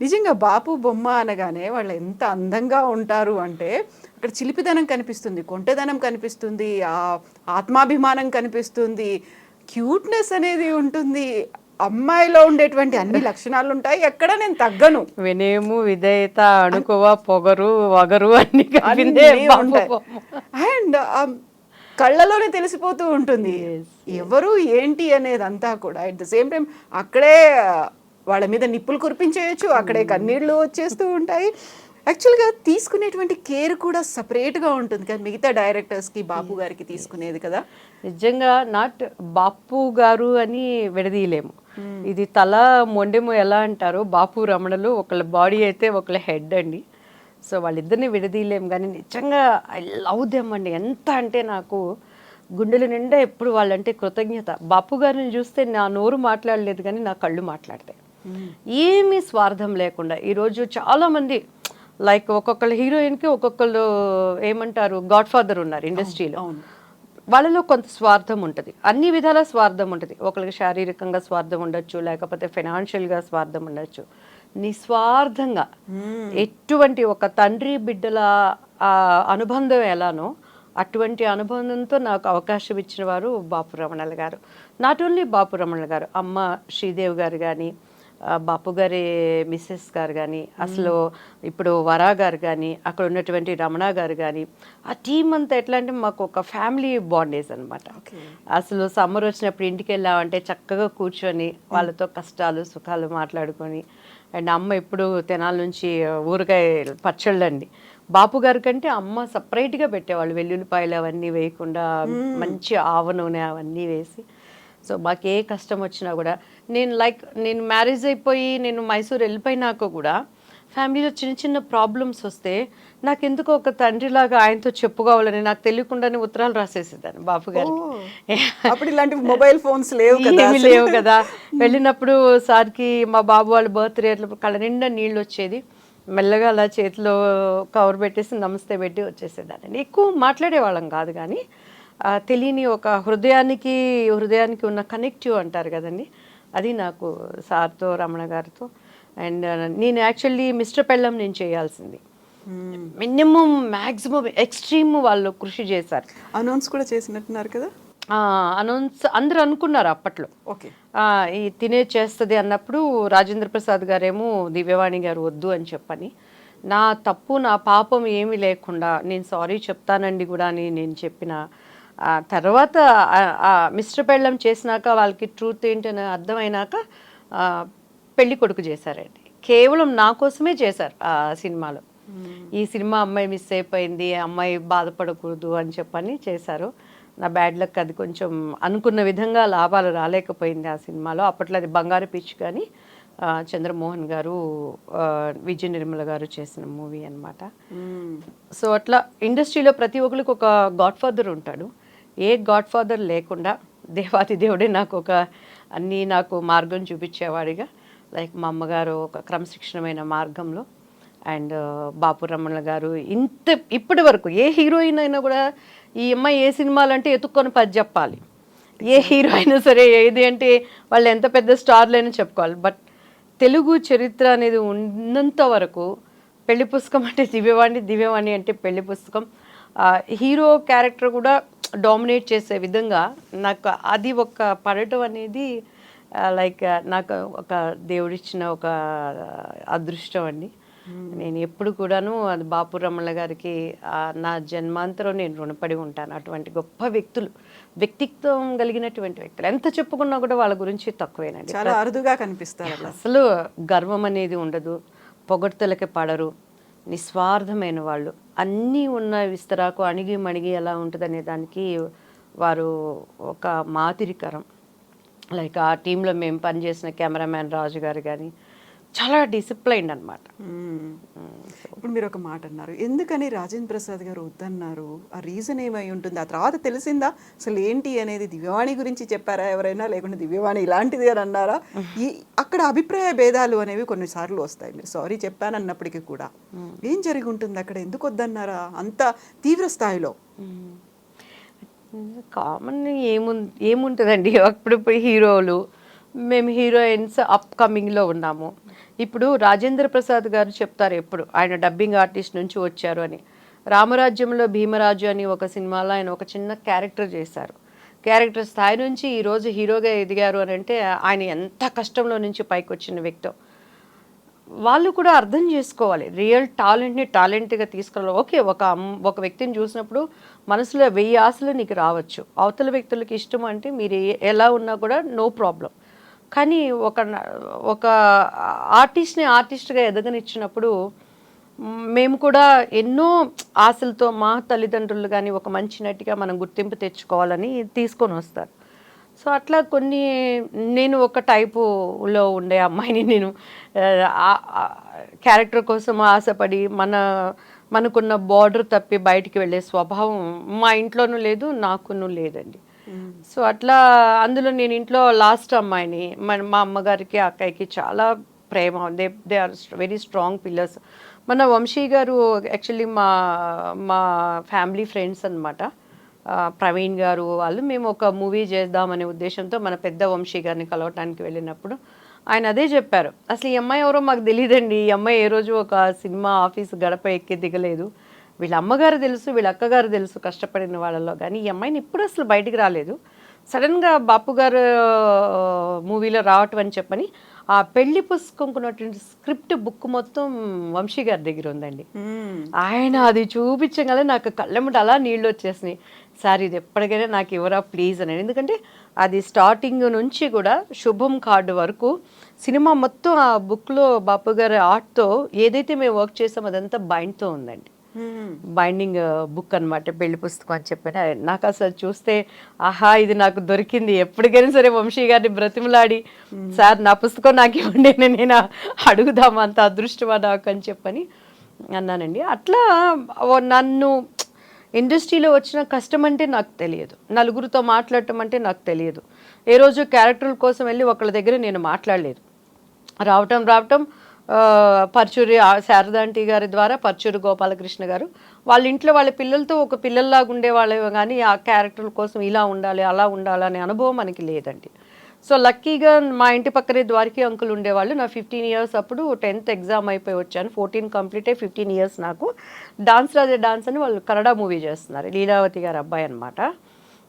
నిజంగా బాపు బొమ్మ అనగానే వాళ్ళు ఎంత అందంగా ఉంటారు అంటే అక్కడ చిలిపిదనం కనిపిస్తుంది, కొంటెదనం కనిపిస్తుంది, ఆత్మాభిమానం కనిపిస్తుంది, క్యూట్నెస్ అనేది ఉంటుంది. అమ్మాయిలో ఉండేటువంటి అన్ని లక్షణాలు ఉంటాయి, ఎక్కడ నేను తగ్గను. వినయము, విధేయత, అణుకువ, పొగరు, వగరు అన్ని ఉంటాయి. అండ్ కళ్ళలోనే తెలిసిపోతూ ఉంటుంది ఎవరు ఏంటి అనేదంతా కూడా. అట్ ద సేమ్ టైం అక్కడే వాళ్ళ మీద నిప్పులు కురిపించేయచ్చు, అక్కడే కన్నీళ్ళు వచ్చేస్తూ ఉంటాయి. యాక్చువల్గా తీసుకునేటువంటి కేర్ కూడా సపరేట్గా ఉంటుంది కదా మిగతా డైరెక్టర్స్కి బాపు గారికి తీసుకునేది కదా. నిజంగా నాట్ బాపు గారు అని విడదీయలేము. ఇది తల మొండెము ఎలా అంటారో బాపు రమణలు ఒకళ్ళ బాడీ అయితే ఒకళ్ళ హెడ్ అండి. సో వాళ్ళిద్దరిని విడదీయలేము. కానీ నిజంగా ఐ లవ్ దెమ్ అండి. ఎంత అంటే నాకు గుండెల నిండా ఎప్పుడు వాళ్ళంటే కృతజ్ఞత. బాపు గారిని చూస్తే నా నోరు మాట్లాడలేదు కానీ నా కళ్ళు మాట్లాడతాయి. ఏమీ స్వార్థం లేకుండా ఈరోజు చాలామంది లైక్ ఒక్కొక్కళ్ళ హీరోయిన్కి ఒక్కొక్కళ్ళు ఏమంటారు గాడ్ ఫాదర్ ఉన్నారు ఇండస్ట్రీలో. వాళ్ళలో కొంత స్వార్థం ఉంటుంది, అన్ని విధాల స్వార్థం ఉంటుంది. ఒకరికి శారీరకంగా స్వార్థం ఉండొచ్చు, లేకపోతే ఫైనాన్షియల్గా స్వార్థం ఉండొచ్చు. నిస్వార్థంగా ఎటువంటి ఒక తండ్రి బిడ్డల అనుబంధం ఎలానో అటువంటి అనుబంధంతో నాకు అవకాశం ఇచ్చిన వారు బాపు రమణల గారు. నాట్ ఓన్లీ బాపు రమణల గారు, అమ్మ శ్రీదేవి గారు కానీ, బాపు గారి మిస్సెస్ గారు కానీ, అసలు ఇప్పుడు వరా గారు కానీ, అక్కడ ఉన్నటువంటి రమణ గారు కానీ, ఆ టీం అంతా ఎట్లా అంటే మాకు ఒక ఫ్యామిలీ బాండేజ్ అనమాట. అసలు సమ్మర్ వచ్చినప్పుడు ఇంటికి వెళ్ళామంటే చక్కగా కూర్చొని వాళ్ళతో కష్టాలు సుఖాలు మాట్లాడుకొని. అండ్ అమ్మ ఇప్పుడు తెనాల నుంచి ఊరగాయ పచ్చళ్ళండి. బాపు గారి కంటే అమ్మ సపరేట్గా పెట్టేవాళ్ళు, వెల్లుల్లిపాయలు అవన్నీ వేయకుండా మంచి ఆవ నూనె అవన్నీ వేసి. సో మాకు ఏ కష్టం వచ్చినా కూడా నేను మ్యారేజ్ అయిపోయి నేను మైసూర్ వెళ్ళిపోయినాక కూడా ఫ్యామిలీలో చిన్న చిన్న ప్రాబ్లమ్స్ వస్తే నాకు ఎందుకో ఒక తండ్రిలాగా ఆయనతో చెప్పుకోవాలని నాకు తెలియకుండానే ఉత్తరాలు రాసేసేదాన్ని బాపు గారికి. అప్పుడు ఇలాంటి మొబైల్ ఫోన్స్ లేవు కదా. వెళ్ళినప్పుడు సార్కి మా బాబు వాళ్ళ బర్త్డే అట్లా కళ్ళ నిండా నీళ్ళు వచ్చేది. మెల్లగా అలా చేతిలో కవర్ పెట్టేసి నమస్తే పెట్టి వచ్చేసేదాన్ని. ఎక్కువ మాట్లాడేవాళ్ళం కాదు కానీ తెలియని ఒక హృదయానికి ఉన్న కనెక్టివ్ అంటారు కదండి, అది నాకు సార్తో రమణ గారితో. అండ్ నేను యాక్చువల్లీ మిస్టర్ పెళ్ళం నేను చేయాల్సింది. మినిమం మ్యాక్సిమం ఎక్స్ట్రీమ్ వాళ్ళు కృషి చేశారు. అనౌన్స్ కూడా చేసినట్టున్నారు కదా. అనౌన్స్ అందరూ అనుకున్నారు అప్పట్లో. ఓకే, ఈ తినే చేస్తుంది అన్నప్పుడు రాజేంద్ర ప్రసాద్ గారేమో దివ్యవాణి గారు వద్దు అని చెప్పని, నా తప్పు నా పాపం ఏమీ లేకుండా నేను సారీ చెప్తానండి కూడా అని నేను చెప్పిన తర్వాత మిస్టర్ పెళ్ళం చేసినాక వాళ్ళకి ట్రూత్ ఏంటని అర్థమైనాక పెళ్లి కొడుకు చేశారండి. కేవలం నా కోసమే చేశారు ఆ సినిమాలో. ఈ సినిమా అమ్మాయి మిస్ అయిపోయింది, అమ్మాయి బాధపడకూడదు అని చెప్పని చేశారు. నా బ్యాడ్ లక్ అది కొంచెం అనుకున్న విధంగా లాభాలు రాలేకపోయింది ఆ సినిమాలో. అప్పట్లో అది బంగారు పిచ్చి కానీ చంద్రమోహన్ గారు విజయ నిర్మల గారు చేసిన మూవీ అనమాట. సో అట్లా ఇండస్ట్రీలో ప్రతి ఒక్కరికి ఒక గాడ్ ఫాదర్ ఉంటాడు. ఏ గాడ్ ఫాదర్ లేకుండా దేవాతి దేవుడే నాకు మార్గం చూపించేవాడిగా, లైక్ మా అమ్మగారు ఒక క్రమశిక్షణమైన మార్గంలో. అండ్ బాపు రమణ గారు ఇప్పటి వరకు ఏ హీరోయిన్ అయినా కూడా ఈ అమ్మాయి ఏ సినిమాలు అంటే ఎత్తుక్కొని పది చెప్పాలి. ఏ హీరో అయినా సరే ఏది అంటే వాళ్ళు ఎంత పెద్ద స్టార్లైనా చెప్పుకోవాలి. బట్ తెలుగు చరిత్ర అనేది ఉన్నంత వరకు పెళ్లి పుస్తకం అంటే దివ్యవాణి అంటే పెళ్లి పుస్తకం. హీరో క్యారెక్టర్ కూడా డామినేట్ చేసే విధంగా నాకు అది ఒక పడటం అనేది లైక్ నాకు ఒక దేవుడిచ్చిన ఒక అదృష్టం అండి. నేను ఎప్పుడు కూడాను అది బాపు రమణ గారికి నా జన్మాంతరం నేను రుణపడి ఉంటాను. అటువంటి గొప్ప వ్యక్తిత్వం కలిగినటువంటి వ్యక్తులు ఎంత చెప్పుకున్నా కూడా వాళ్ళ గురించి తక్కువేనండి. చాలా అరుదుగా కనిపిస్తారు. అసలు గర్వం అనేది ఉండదు, పొగడ్తలకి పడరు, నిస్వార్థమైన వాళ్ళు. అన్నీ ఉన్న విస్తరాకు అణిగి మణిగి ఎలా ఉంటుందనే దానికి వారు ఒక మాదిరికరం. లైక్ ఆ టీంలో మేము పనిచేసిన కెమెరామ్యాన్ రాజు గారు కానీ చాలా డిసిప్లైన్డ్ అనమాట. ఇప్పుడు మీరు ఒక మాట అన్నారు, ఎందుకని రాజేంద్ర ప్రసాద్ గారు వద్దన్నారు? ఆ రీజన్ ఏమై ఉంటుంది? ఆ తర్వాత తెలిసిందా అసలు ఏంటి అనేది? దివ్యవాణి గురించి చెప్పారా ఎవరైనా, లేకుంటే దివ్యవాణి ఇలాంటిది అని అన్నారా? అక్కడ అభిప్రాయ భేదాలు అనేవి కొన్నిసార్లు వస్తాయి. మీరు సారీ చెప్పానన్నప్పటికీ కూడా ఏం జరిగి ఉంటుంది అక్కడ? ఎందుకు వద్దన్నారా అంత తీవ్ర స్థాయిలో? కామన్ ఏముంటుందండి, అప్పుడు హీరోలు మేము హీరోయిన్స్ అప్కమింగ్లో ఉన్నాము. ఇప్పుడు రాజేంద్ర ప్రసాద్ గారు చెప్తారు ఎప్పుడు, ఆయన డబ్బింగ్ ఆర్టిస్ట్ నుంచి వచ్చారు అని. రామరాజ్యంలో భీమరాజు అని ఒక సినిమాలో ఆయన ఒక చిన్న క్యారెక్టర్ చేశారు. క్యారెక్టర్ స్థాయి నుంచి ఈరోజు హీరోగా ఎదిగారు అని అంటే ఆయన ఎంత కష్టంలో నుంచి పైకి వచ్చిన వ్యక్తో. వాళ్ళు కూడా అర్థం చేసుకోవాలి, రియల్ టాలెంట్ని టాలెంట్గా తీసుకురావాలి. ఓకే, ఒక వ్యక్తిని చూసినప్పుడు మనసులో 1000 ఆశలు నీకు రావచ్చు. అవతల వ్యక్తులకి ఇష్టం అంటే మీరు ఎలా ఉన్నా కూడా నో ప్రాబ్లం. కానీ ఒక ఆర్టిస్ట్ని ఆర్టిస్ట్గా ఎదగనిచ్చినప్పుడు మేము కూడా ఎన్నో ఆశలతో మా తల్లిదండ్రులు కానీ ఒక మంచి నటిగా మనం గుర్తింపు తెచ్చుకోవాలని తీసుకొని వస్తారు. సో అట్లా కొన్ని నేను ఒక టైపులో ఉండే అమ్మాయిని నేను క్యారెక్టర్ కోసం ఆశపడి మనకున్న బార్డర్ తప్పి బయటికి వెళ్ళే స్వభావం మా ఇంట్లోనూ లేదు, నాకును లేదండి. సో అట్లా అందులో నేను ఇంట్లో లాస్ట్ అమ్మాయిని. మా అమ్మగారికి అక్కయ్యకి చాలా ప్రేమ, they are very strong pillars. మన వంశీ గారు యాక్చువల్లీ మా ఫ్యామిలీ ఫ్రెండ్స్ అనమాట. ప్రవీణ్ గారు వాళ్ళు, మేము ఒక మూవీ చేద్దామనే ఉద్దేశంతో మన పెద్ద వంశీ గారిని కలవటానికి వెళ్ళినప్పుడు ఆయన అదే చెప్పారు, అసలు ఈ అమ్మాయి ఎవరో మాకు తెలియదండి, ఈ అమ్మాయి ఏ రోజు ఒక సినిమా ఆఫీస్ గడప ఎక్కి దిగలేదు, వీళ్ళ అమ్మగారు తెలుసు, వీళ్ళ అక్కగారు తెలుసు కష్టపడిన వాళ్ళలో, కానీ ఈ అమ్మాయిని ఇప్పుడు అసలు బయటికి రాలేదు, సడన్గా బాపు గారు మూవీలో రావటం అని చెప్పని ఆ పెళ్లి పుస్తకం కొన్నటువంటి స్క్రిప్ట్ బుక్ మొత్తం వంశీ గారి దగ్గర ఉందండి. ఆయన అది చూపించగల నాకు కళ్ళెమ్మట అలా నీళ్ళు వచ్చేసినాయి. సార్ ఇది ఎప్పటికైనా నాకు ఇవ్వరా ప్లీజ్ అని. ఎందుకంటే అది స్టార్టింగ్ నుంచి కూడా శుభం కార్డు వరకు సినిమా మొత్తం ఆ బుక్లో బాపు గారి ఆర్ట్తో ఏదైతే మేము వర్క్ చేసామో అదంతా బైండ్తో ఉందండి. బైండింగ్ బుక్ అనమాట, పెళ్లి పుస్తకం అని చెప్పిన. నాకు అసలు చూస్తే ఆహా ఇది నాకు దొరికింది, ఎప్పటికైనా సరే వంశీ గారిని బ్రతిమలాడి సార్ నా పుస్తకం నాకు ఇవ్వండి నేను అడుగుదాం, అంత అదృష్టమా నాకు అని చెప్పని అన్నానండి. అట్లా నన్ను ఇండస్ట్రీలో వచ్చిన కష్టం అంటే నాకు తెలియదు, నలుగురితో మాట్లాడటం అంటే నాకు తెలియదు. ఏ రోజు క్యారెక్టర్ల కోసం వెళ్ళి ఒకళ్ళ దగ్గర నేను మాట్లాడలేదు. రావటం పర్చూరి శారదాంటి గారి ద్వారా పర్చూరి గోపాలకృష్ణ గారు వాళ్ళ ఇంట్లో వాళ్ళ పిల్లలతో ఒక పిల్లల్లాగా ఉండేవాళ్ళే, కానీ ఆ క్యారెక్టర్ల కోసం ఇలా ఉండాలి అలా ఉండాలి అనే అనుభవం మనకి లేదండి. సో లక్కీగా మా ఇంటి పక్కనే ద్వారకి అంకుల్ ఉండేవాళ్ళు. నా 15 ఇయర్స్ అప్పుడు 10th ఎగ్జామ్ అయిపోయి వచ్చాను, 14 కంప్లీట్ అయ్యి 15 ఇయర్స్ నాకు. డాన్స్ రాజే డాన్స్ అని వాళ్ళు కన్నడ మూవీ చేస్తున్నారు, లీలావతి గారి అబ్బాయి అనమాట.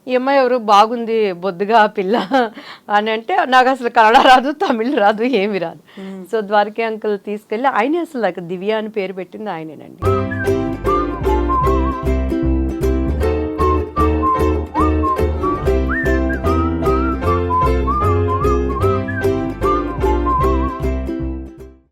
ఈ అమ్మాయి ఎవరు బాగుంది బొద్దుగా పిల్ల అని అంటే నాకు అసలు కన్నడ రాదు, తమిళ్ రాదు, ఏమి రాదు. సో ద్వారకి అంకుల్ తీసుకెళ్ళి ఆయనే అసలు నాకు దివ్య అని పేరు పెట్టింది ఆయనేనండి.